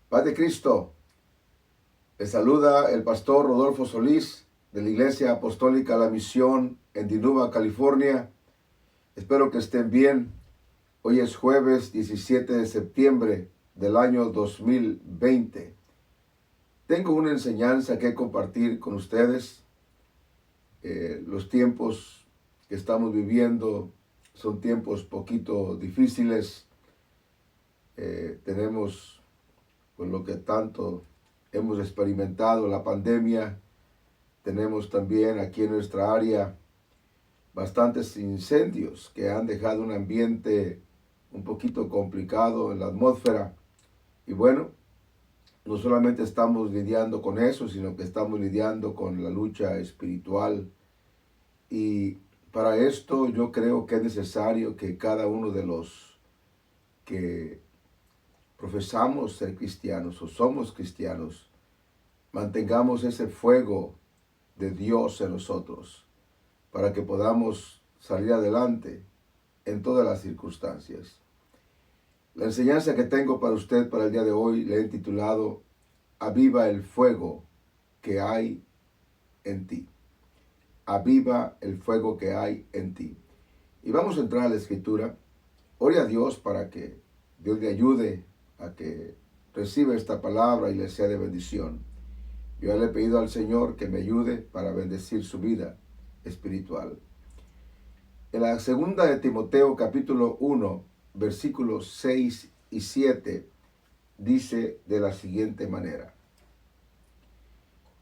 Paz de Cristo, les saluda el pastor Rodolfo Solís de la Iglesia Apostólica La Misión en Dinuba, California. Espero que estén bien. Hoy es jueves 17 de septiembre del año 2020. Tengo una enseñanza que compartir con ustedes. Los tiempos que estamos viviendo son tiempos poquito difíciles. Tenemos, con lo que tanto hemos experimentado, la pandemia. Tenemos también aquí en nuestra área bastantes incendios que han dejado un ambiente un poquito complicado en la atmósfera. Y bueno, no solamente estamos lidiando con eso, sino que estamos lidiando con la lucha espiritual. Y para esto yo creo que es necesario que cada uno de los que profesamos ser cristianos o somos cristianos, mantengamos ese fuego de Dios en nosotros para que podamos salir adelante en todas las circunstancias. La enseñanza que tengo para usted para el día de hoy le he titulado Aviva el fuego que hay en ti. Aviva el fuego que hay en ti. Y vamos a entrar a la escritura. Ore a Dios para que Dios le ayude a que reciba esta palabra y le sea de bendición. Yo le he pedido al Señor que me ayude para bendecir su vida espiritual. En la segunda de Timoteo capítulo 1, versículos 6 y 7, dice de la siguiente manera: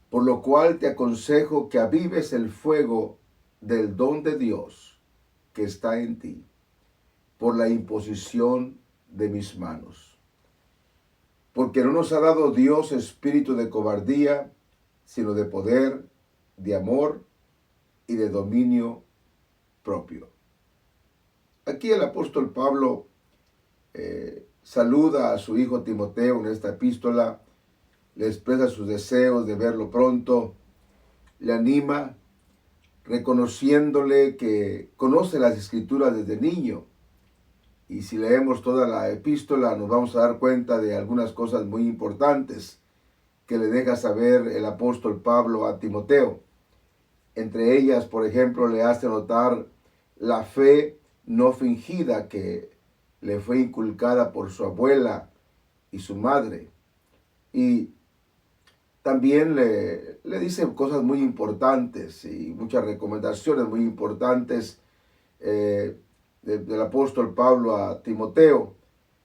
por lo cual te aconsejo que avives el fuego del don de Dios que está en ti, por la imposición de mis manos. Porque no nos ha dado Dios espíritu de cobardía, sino de poder, de amor y de dominio propio. Aquí el apóstol Pablo saluda a su hijo Timoteo en esta epístola, le expresa sus deseos de verlo pronto, le anima, reconociéndole que conoce las escrituras desde niño. Y si leemos toda la epístola nos vamos a dar cuenta de algunas cosas muy importantes que le deja saber el apóstol Pablo a Timoteo. Entre ellas, por ejemplo, le hace notar la fe no fingida que le fue inculcada por su abuela y su madre. Y también le dice cosas muy importantes y muchas recomendaciones muy importantes del apóstol Pablo a Timoteo.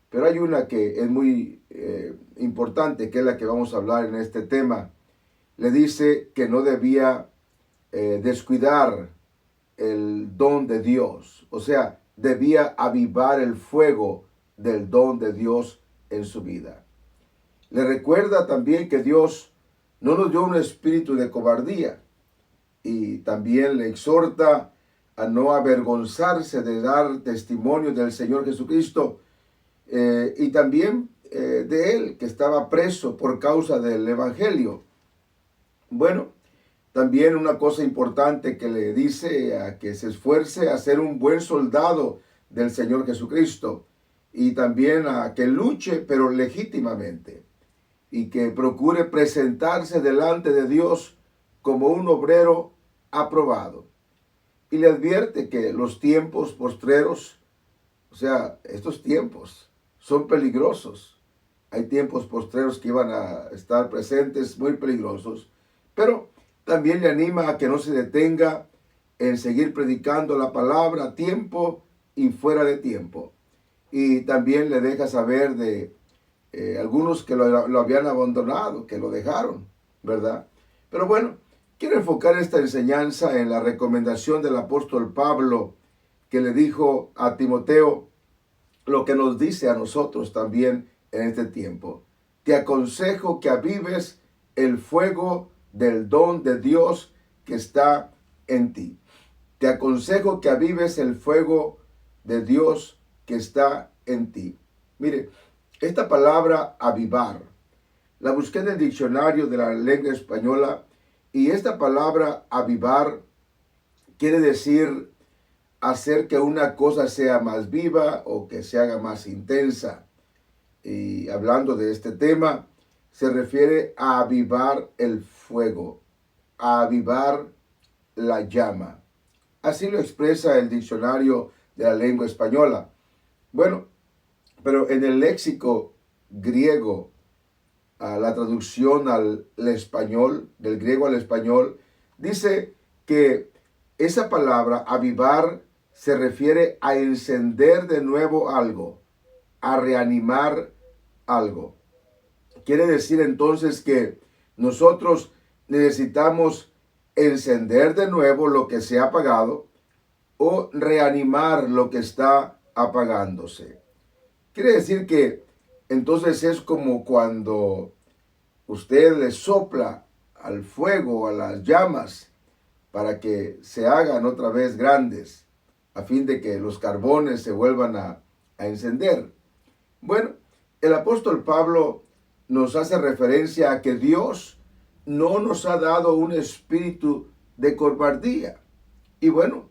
Pero hay una que es muy importante, que es la que vamos a hablar en este tema. Le dice que no debía descuidar el don de Dios. O sea, debía avivar el fuego del don de Dios en su vida. Le recuerda también que Dios no nos dio un espíritu de cobardía. Y también le exhorta a no avergonzarse de dar testimonio del Señor Jesucristo y también de él, que estaba preso por causa del Evangelio. Bueno, también una cosa importante que le dice a que se esfuerce a ser un buen soldado del Señor Jesucristo y también a que luche, pero legítimamente, y que procure presentarse delante de Dios como un obrero aprobado. Y le advierte que los tiempos postreros, o sea, estos tiempos son peligrosos. Hay tiempos postreros que iban a estar presentes, muy peligrosos, pero también le anima a que no se detenga en seguir predicando la palabra a tiempo y fuera de tiempo. Y también le deja saber de algunos que lo habían abandonado, que lo dejaron, ¿verdad? Pero bueno, quiero enfocar esta enseñanza en la recomendación del apóstol Pablo, que le dijo a Timoteo lo que nos dice a nosotros también en este tiempo. Te aconsejo que avives el fuego del don de Dios que está en ti. Te aconsejo que avives el fuego de Dios que está en ti. Mire, esta palabra avivar, la busqué en el diccionario de la lengua española y esta palabra avivar quiere decir hacer que una cosa sea más viva o que se haga más intensa. Y hablando de este tema, se refiere a avivar el fuego, a avivar la llama. Así lo expresa el diccionario de la lengua española. Bueno, pero en el léxico griego, la traducción al español, del griego al español, dice que esa palabra avivar se refiere a encender de nuevo algo, a reanimar algo. Quiere decir entonces que nosotros necesitamos encender de nuevo lo que se ha apagado o reanimar lo que está apagándose. Quiere decir que entonces es como cuando usted le sopla al fuego, a las llamas, para que se hagan otra vez grandes, a fin de que los carbones se vuelvan a encender. Bueno, el apóstol Pablo nos hace referencia a que Dios no nos ha dado un espíritu de cobardía. Y bueno,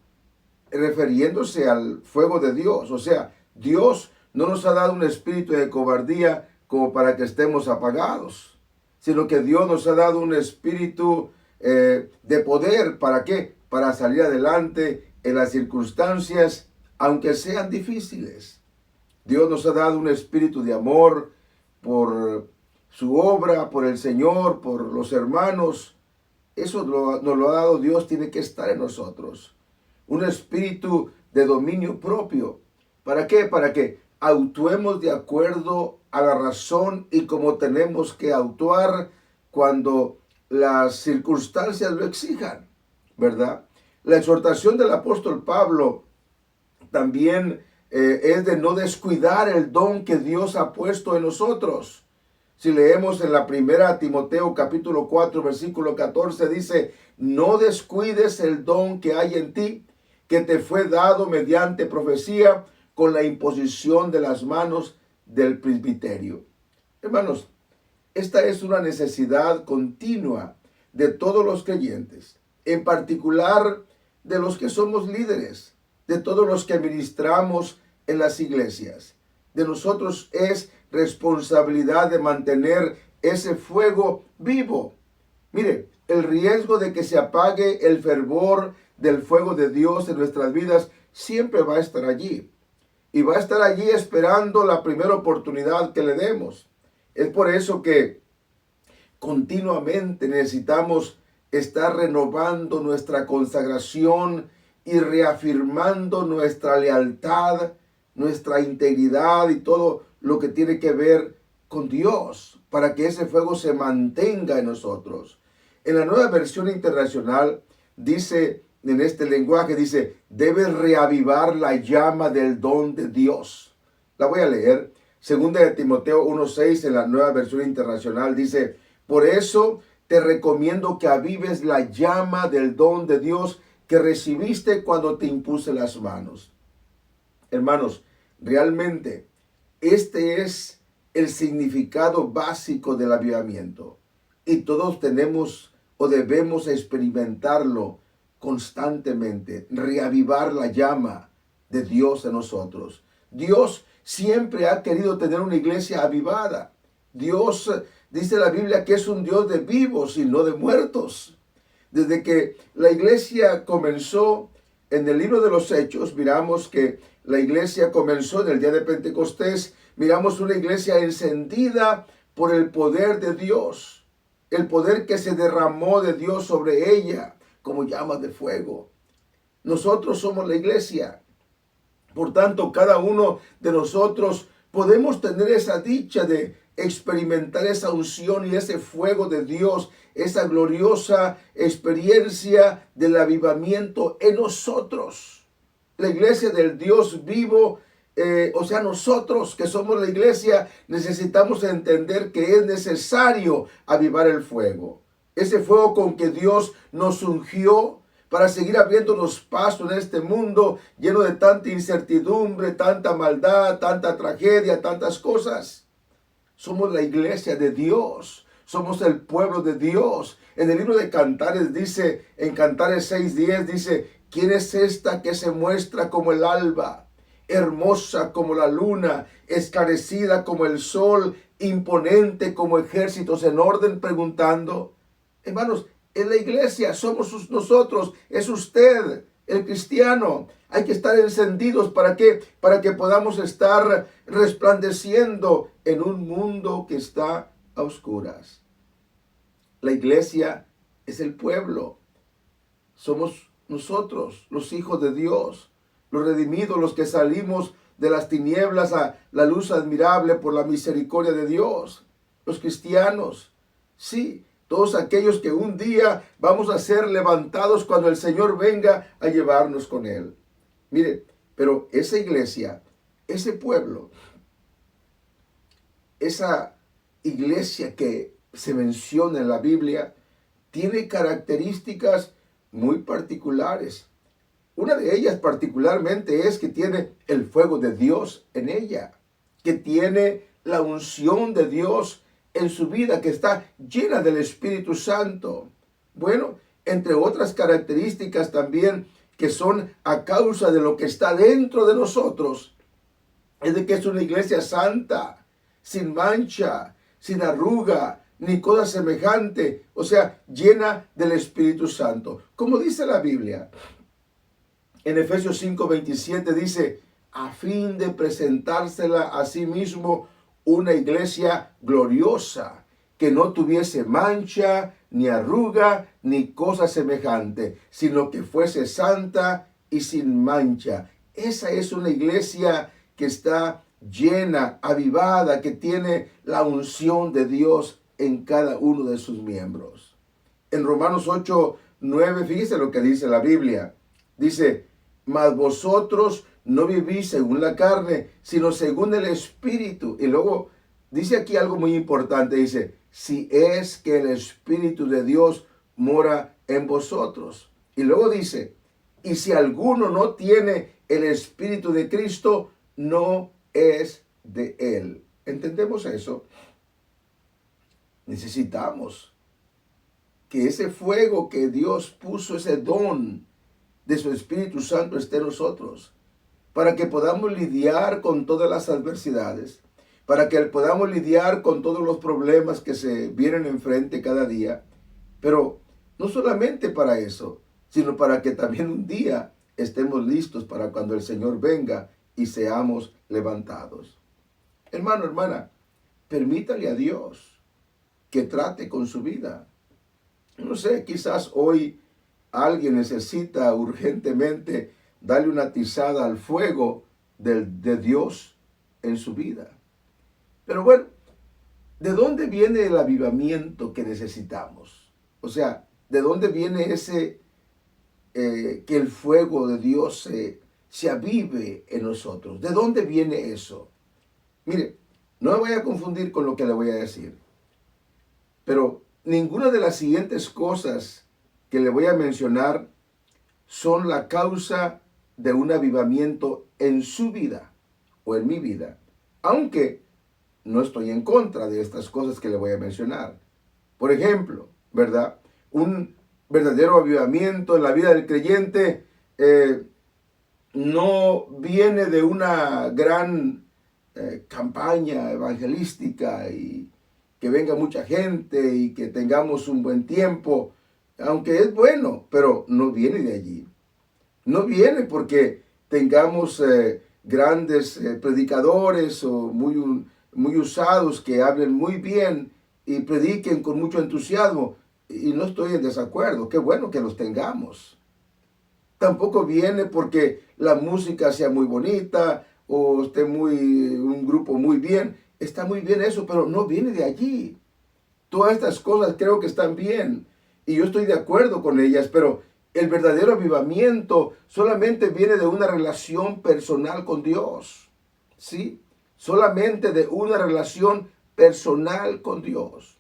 refiriéndose al fuego de Dios, o sea, Dios no nos ha dado un espíritu de cobardía como para que estemos apagados, sino que Dios nos ha dado un espíritu de poder. ¿Para qué? Para salir adelante en las circunstancias, aunque sean difíciles. Dios nos ha dado un espíritu de amor por su obra, por el Señor, por los hermanos. Eso nos lo ha dado Dios, tiene que estar en nosotros. Un espíritu de dominio propio. ¿Para qué? Para que actuemos de acuerdo a la razón y como tenemos que actuar cuando las circunstancias lo exijan, ¿verdad? La exhortación del apóstol Pablo también es de no descuidar el don que Dios ha puesto en nosotros. Si leemos en la primera Timoteo capítulo 4 versículo 14 dice, no descuides el don que hay en ti, que te fue dado mediante profecía con la imposición de las manos del presbiterio. Hermanos, esta es una necesidad continua de todos los creyentes, en particular de los que somos líderes, de todos los que ministramos en las iglesias. De nosotros es responsabilidad de mantener ese fuego vivo. Mire, el riesgo de que se apague el fervor del fuego de Dios en nuestras vidas siempre va a estar allí. Y va a estar allí esperando la primera oportunidad que le demos. Es por eso que continuamente necesitamos estar renovando nuestra consagración y reafirmando nuestra lealtad, nuestra integridad y todo lo que tiene que ver con Dios, para que ese fuego se mantenga en nosotros. En la Nueva Versión Internacional dice, en este lenguaje dice, debes reavivar la llama del don de Dios. La voy a leer. Segunda de Timoteo 1:6 en la Nueva Versión Internacional dice, por eso te recomiendo que avives la llama del don de Dios que recibiste cuando te impuse las manos. Hermanos, realmente este es el significado básico del avivamiento. Y todos tenemos o debemos experimentarlo constantemente, reavivar la llama de Dios en nosotros. Dios siempre ha querido tener una iglesia avivada. Dios, dice la Biblia, que es un Dios de vivos y no de muertos. Desde que la iglesia comenzó en el libro de los Hechos, miramos que la iglesia comenzó en el día de Pentecostés, miramos una iglesia encendida por el poder de Dios, el poder que se derramó de Dios sobre ella como llamas de fuego. Nosotros somos la iglesia. Por tanto, cada uno de nosotros podemos tener esa dicha de experimentar esa unción y ese fuego de Dios, esa gloriosa experiencia del avivamiento en nosotros. La iglesia del Dios vivo, o sea, nosotros que somos la iglesia, necesitamos entender que es necesario avivar el fuego. Ese fuego con que Dios nos ungió para seguir abriéndonos paso en este mundo lleno de tanta incertidumbre, tanta maldad, tanta tragedia, tantas cosas. Somos la iglesia de Dios. Somos el pueblo de Dios. En el libro de Cantares dice, en Cantares 6:10 dice, ¿quién es esta que se muestra como el alba, hermosa como la luna, esclarecida como el sol, imponente como ejércitos en orden, preguntando. Hermanos, es la iglesia, somos nosotros, es usted, el cristiano. Hay que estar encendidos. ¿Para qué? Para que podamos estar resplandeciendo en un mundo que está a oscuras. La iglesia es el pueblo. Somos nosotros, los hijos de Dios, los redimidos, los que salimos de las tinieblas a la luz admirable por la misericordia de Dios. Los cristianos, sí, todos aquellos que un día vamos a ser levantados cuando el Señor venga a llevarnos con Él. Mire, pero esa iglesia, ese pueblo, esa iglesia que se menciona en la Biblia, tiene características muy particulares. Una de ellas particularmente es que tiene el fuego de Dios en ella, que tiene la unción de Dios en su vida, que está llena del Espíritu Santo. Bueno, entre otras características también que son a causa de lo que está dentro de nosotros, es de que es una iglesia santa, sin mancha, sin arruga, ni cosa semejante, o sea, llena del Espíritu Santo. Como dice la Biblia, en Efesios 5:27 dice, a fin de presentársela a sí mismo una iglesia gloriosa, que no tuviese mancha, ni arruga, ni cosa semejante, sino que fuese santa y sin mancha. Esa es una iglesia que está llena, avivada, que tiene la unción de Dios en cada uno de sus miembros. En Romanos 8:9, fíjese lo que dice la Biblia. Dice, mas vosotros no vivís según la carne, sino según el Espíritu. Y luego dice aquí algo muy importante, dice, si es que el Espíritu de Dios mora en vosotros. Y luego dice, y si alguno no tiene el Espíritu de Cristo, no es de Él. ¿Entendemos eso? Necesitamos que ese fuego que Dios puso, ese don de su Espíritu Santo esté en nosotros, para que podamos lidiar con todas las adversidades, para que podamos lidiar con todos los problemas que se vienen enfrente cada día, pero no solamente para eso, sino para que también un día estemos listos para cuando el Señor venga y seamos levantados. Hermano, hermana, permítale a Dios que trate con su vida. No sé, quizás hoy alguien necesita urgentemente darle una atizada al fuego de Dios en su vida. Pero bueno, ¿de dónde viene el avivamiento que necesitamos? O sea, ¿de dónde viene ese que el fuego de Dios se avive en nosotros? ¿De dónde viene eso? Mire, no me voy a confundir con lo que le voy a decir, pero ninguna de las siguientes cosas que le voy a mencionar son la causa de un avivamiento en su vida o en mi vida, aunque no estoy en contra de estas cosas que le voy a mencionar. Por ejemplo, ¿verdad? Un verdadero avivamiento en la vida del creyente no viene de una gran campaña evangelística y que venga mucha gente y que tengamos un buen tiempo, aunque es bueno, pero no viene de allí. No viene porque tengamos grandes predicadores o muy usados que hablen muy bien y prediquen con mucho entusiasmo. Y no estoy en desacuerdo, qué bueno que los tengamos. Tampoco viene porque la música sea muy bonita o esté un grupo muy bien. Está muy bien eso, pero no viene de allí. Todas estas cosas creo que están bien y yo estoy de acuerdo con ellas, pero el verdadero avivamiento solamente viene de una relación personal con Dios. ¿Sí? Solamente de una relación personal con Dios.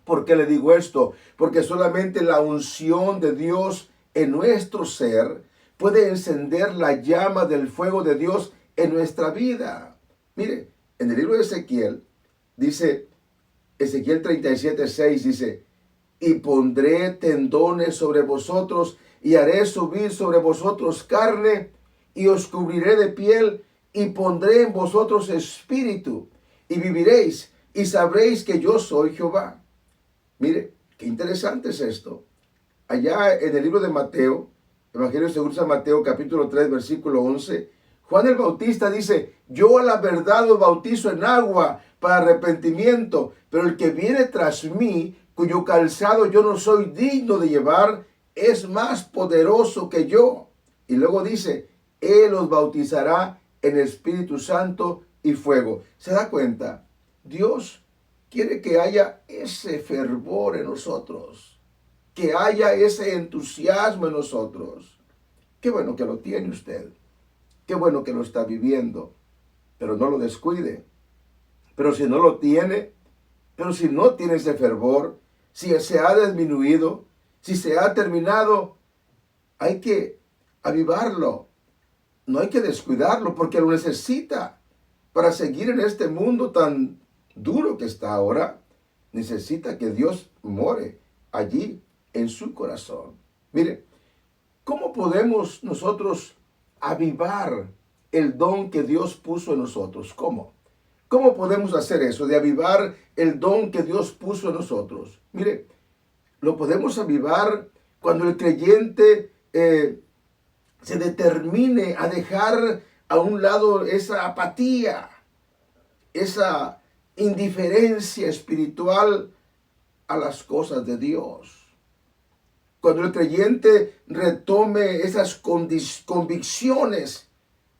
¿Por qué le digo esto? Porque solamente la unción de Dios en nuestro ser puede encender la llama del fuego de Dios en nuestra vida. Mire, en el libro de Ezequiel, dice, Ezequiel 37:6 dice, y pondré tendones sobre vosotros y haré subir sobre vosotros carne y os cubriré de piel y pondré en vosotros espíritu y viviréis y sabréis que yo soy Jehová. Mire, qué interesante es esto. Allá en el libro de Mateo, Evangelio según San Mateo, capítulo 3, versículo 11, Juan el Bautista dice, yo a la verdad os bautizo en agua para arrepentimiento, pero el que viene tras mí, cuyo calzado yo no soy digno de llevar, es más poderoso que yo. Y luego dice, él os bautizará en Espíritu Santo y fuego. ¿Se da cuenta? Dios quiere que haya ese fervor en nosotros, que haya ese entusiasmo en nosotros. Qué bueno que lo tiene usted. Qué bueno que lo está viviendo, pero no lo descuide. Pero si no lo tiene, pero si no tiene ese fervor, si se ha disminuido, si se ha terminado, hay que avivarlo. No hay que descuidarlo porque lo necesita para seguir en este mundo tan duro que está ahora. Necesita que Dios more allí en su corazón. Mire, ¿cómo podemos nosotros avivar el don que Dios puso en nosotros? ¿Cómo? ¿Cómo podemos hacer eso, de avivar el don que Dios puso en nosotros? Mire, lo podemos avivar cuando el creyente se determine a dejar a un lado esa apatía, esa indiferencia espiritual a las cosas de Dios. Cuando el creyente retome esas convicciones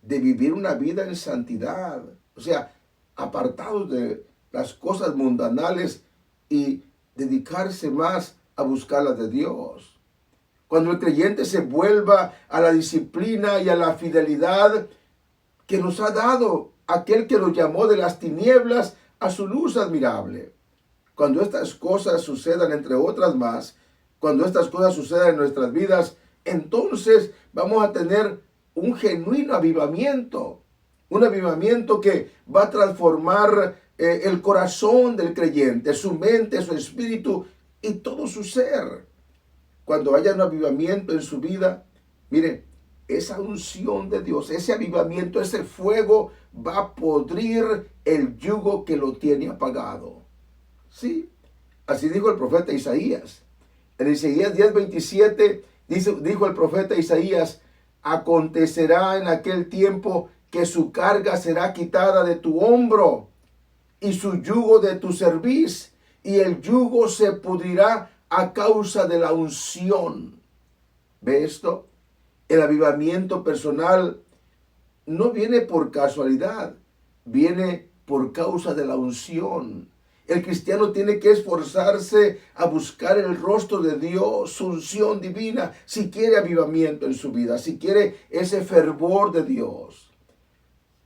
de vivir una vida en santidad, o sea, apartados de las cosas mundanales y dedicarse más a buscar las de Dios. Cuando el creyente se vuelva a la disciplina y a la fidelidad que nos ha dado aquel que nos llamó de las tinieblas a su luz admirable. Cuando estas cosas sucedan, entre otras más, cuando estas cosas sucedan en nuestras vidas, entonces vamos a tener un genuino avivamiento. Un avivamiento que va a transformar el corazón del creyente, su mente, su espíritu y todo su ser. Cuando haya un avivamiento en su vida, mire, esa unción de Dios, ese avivamiento, ese fuego va a podrir el yugo que lo tiene apagado. Sí, así dijo el profeta Isaías. En Isaías 10:27 dijo el profeta Isaías, acontecerá en aquel tiempo que su carga será quitada de tu hombro y su yugo de tu cerviz, y el yugo se pudrirá a causa de la unción. ¿Ve esto? El avivamiento personal no viene por casualidad, viene por causa de la unción. El cristiano tiene que esforzarse a buscar el rostro de Dios, su unción divina, si quiere avivamiento en su vida, si quiere ese fervor de Dios.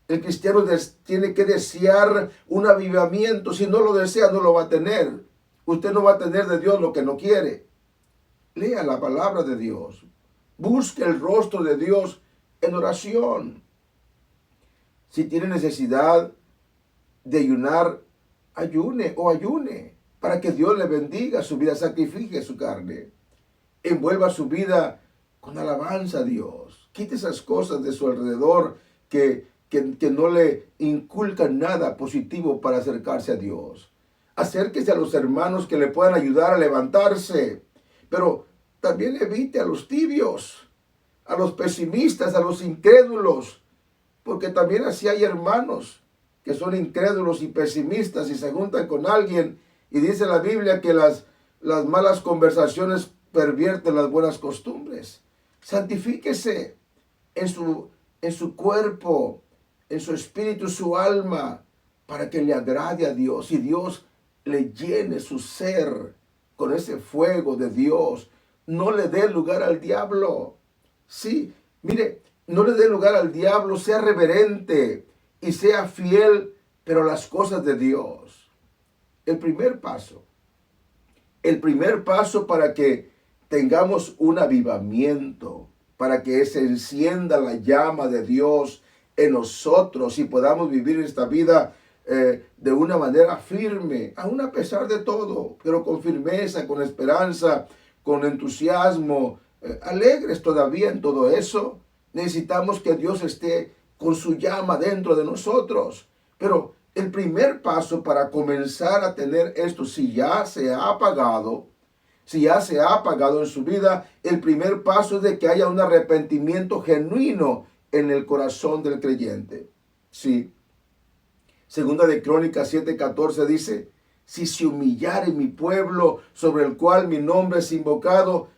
El cristiano tiene que desear un avivamiento. Si no lo desea, no lo va a tener. Usted no va a tener de Dios lo que no quiere. Lea la palabra de Dios. Busque el rostro de Dios en oración. Si tiene necesidad de ayunar, ayune o ayune para que Dios le bendiga su vida, sacrifique su carne. Envuelva su vida con alabanza a Dios. Quite esas cosas de su alrededor que no le inculcan nada positivo para acercarse a Dios. Acérquese a los hermanos que le puedan ayudar a levantarse, pero también evite a los tibios, a los pesimistas, a los incrédulos, porque también así hay hermanos que son incrédulos y pesimistas y se juntan con alguien y dice la Biblia que las malas conversaciones pervierten las buenas costumbres. Santifíquese en su cuerpo, en su espíritu, su alma, para que le agrade a Dios y Dios le llene su ser con ese fuego de Dios. No le dé lugar al diablo. Sí, mire, no le dé lugar al diablo, sea reverente y sea fiel, pero a las cosas de Dios. El primer paso para que tengamos un avivamiento, para que se encienda la llama de Dios en nosotros y podamos vivir esta vida de una manera firme, aún a pesar de todo, pero con firmeza, con esperanza, con entusiasmo, alegres todavía en todo eso. Necesitamos que Dios esté con su llama dentro de nosotros, pero el primer paso para comenzar a tener esto, si ya se ha apagado, en su vida, el primer paso es de que haya un arrepentimiento genuino en el corazón del creyente. Sí. Segunda de Crónicas 7:14 dice, si se humillare mi pueblo sobre el cual mi nombre es invocado,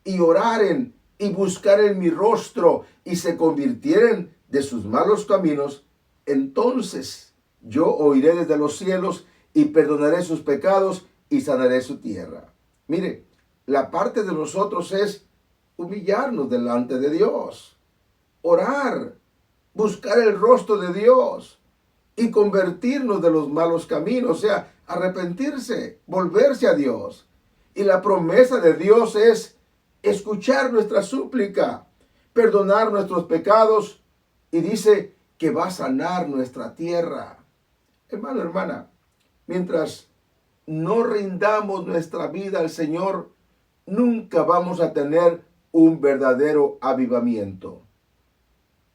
y oraren y buscaren mi rostro y se convirtieren de sus malos caminos, entonces yo oiré desde los cielos y perdonaré sus pecados y sanaré su tierra. Mire, la parte de nosotros es humillarnos delante de Dios, orar, buscar el rostro de Dios y convertirnos de los malos caminos, o sea, arrepentirse, volverse a Dios. Y la promesa de Dios es escuchar nuestra súplica, perdonar nuestros pecados y dice que va a sanar nuestra tierra. Hermano, hermana, mientras no rindamos nuestra vida al Señor, nunca vamos a tener un verdadero avivamiento.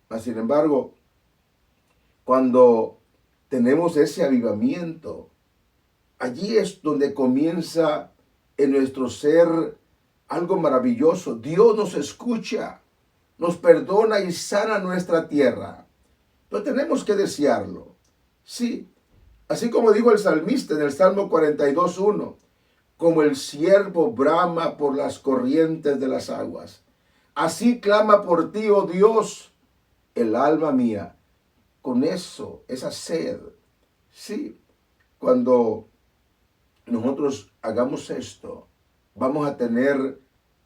Mas, sin embargo, cuando tenemos ese avivamiento, allí es donde comienza en nuestro ser algo maravilloso. Dios nos escucha, nos perdona y sana nuestra tierra. Pero tenemos que desearlo. Sí, así como dijo el salmista en el Salmo 42:1, como el ciervo brama por las corrientes de las aguas, así clama por ti, oh Dios, el alma mía. Con eso, esa sed. Sí, cuando nosotros hagamos esto, vamos a tener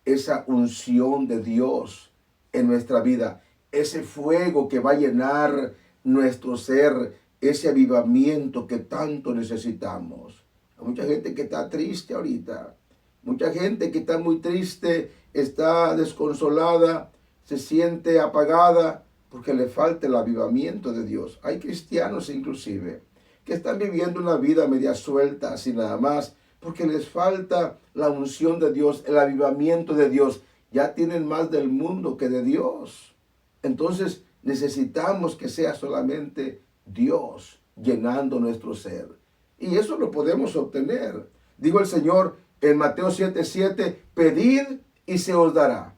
esa unción de Dios en nuestra vida, ese fuego que va a llenar nuestro ser, ese avivamiento que tanto necesitamos. Hay mucha gente que está triste ahorita, mucha gente que está muy triste, está desconsolada, se siente apagada porque le falta el avivamiento de Dios. Hay cristianos inclusive que están viviendo una vida media suelta, así nada más, porque les falta la unción de Dios, el avivamiento de Dios. Ya tienen más del mundo que de Dios. Entonces necesitamos que sea solamente Dios llenando nuestro ser. Y eso lo podemos obtener. Dijo el Señor en Mateo 7:7, pedid y se os dará.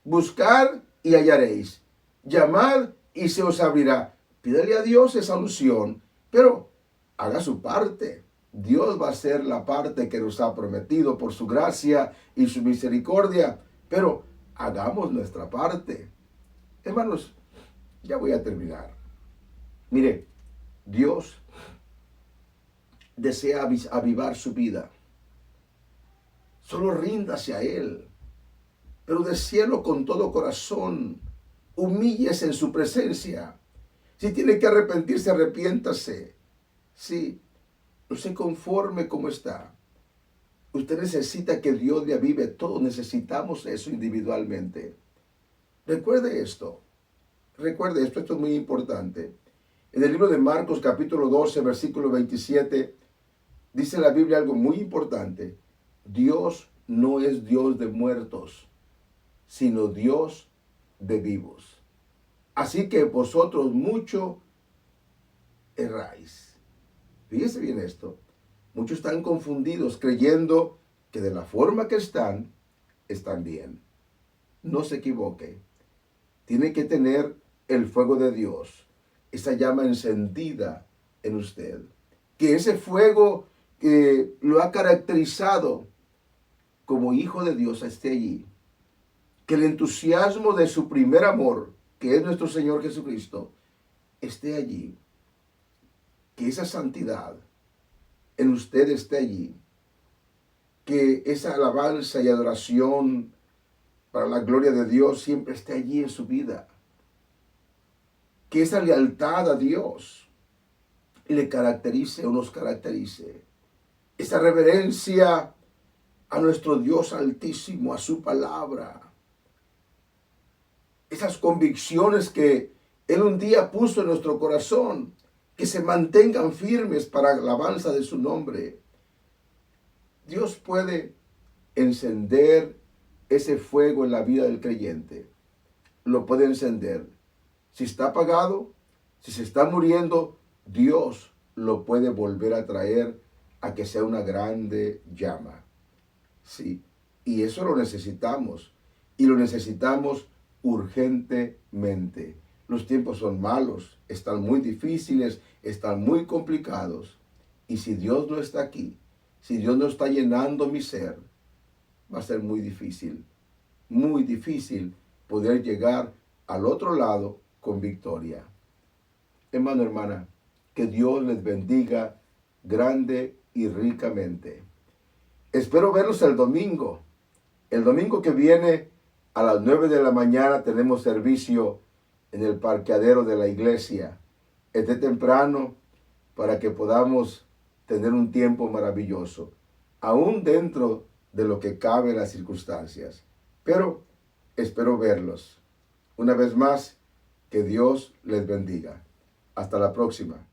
Buscad y hallaréis. Llamad y se os abrirá. Pídele a Dios esa unción, pero haga su parte. Dios va a hacer la parte que nos ha prometido por su gracia y su misericordia, pero hagamos nuestra parte. Hermanos, ya voy a terminar. Mire, Dios desea avivar su vida. Solo ríndase a Él, pero deséelo con todo corazón. Humíllese en su presencia. Si tiene que arrepentirse, arrepiéntase. Sí, no se conforme como está. Usted necesita que Dios le avive. Todos necesitamos eso individualmente. Recuerde esto. Esto es muy importante. En el libro de Marcos capítulo 12, versículo 27, dice la Biblia algo muy importante. Dios no es Dios de muertos, sino Dios de vivos. Así que vosotros mucho erráis. Fíjese bien esto. Muchos están confundidos creyendo que de la forma que están bien. No se equivoque. Tiene que tener el fuego de Dios, esa llama encendida en usted. Que ese fuego que lo ha caracterizado como hijo de Dios esté allí. Que el entusiasmo de su primer amor, que es nuestro Señor Jesucristo, esté allí. Que esa santidad en usted esté allí. Que esa alabanza y adoración para la gloria de Dios siempre esté allí en su vida. Que esa lealtad a Dios le caracterice o nos caracterice. Esa reverencia a nuestro Dios altísimo, a su palabra. Esas convicciones que Él un día puso en nuestro corazón, que se mantengan firmes para la alabanza de su nombre. Dios puede encender ese fuego en la vida del creyente. Lo puede encender. Si está apagado, si se está muriendo, Dios lo puede volver a traer a que sea una grande llama. Sí, y eso lo necesitamos, y lo necesitamos urgentemente. Los tiempos son malos, están muy difíciles, están muy complicados. Y si Dios no está aquí, si Dios no está llenando mi ser, va a ser muy difícil poder llegar al otro lado con victoria. Hermano, hermana, que Dios les bendiga grande y ricamente. Espero verlos el domingo. El domingo que viene a las 9 de la mañana tenemos servicio en el parqueadero de la iglesia. Esté temprano para que podamos tener un tiempo maravilloso, aún dentro de lo que cabe las circunstancias. Pero espero verlos. Una vez más, que Dios les bendiga. Hasta la próxima.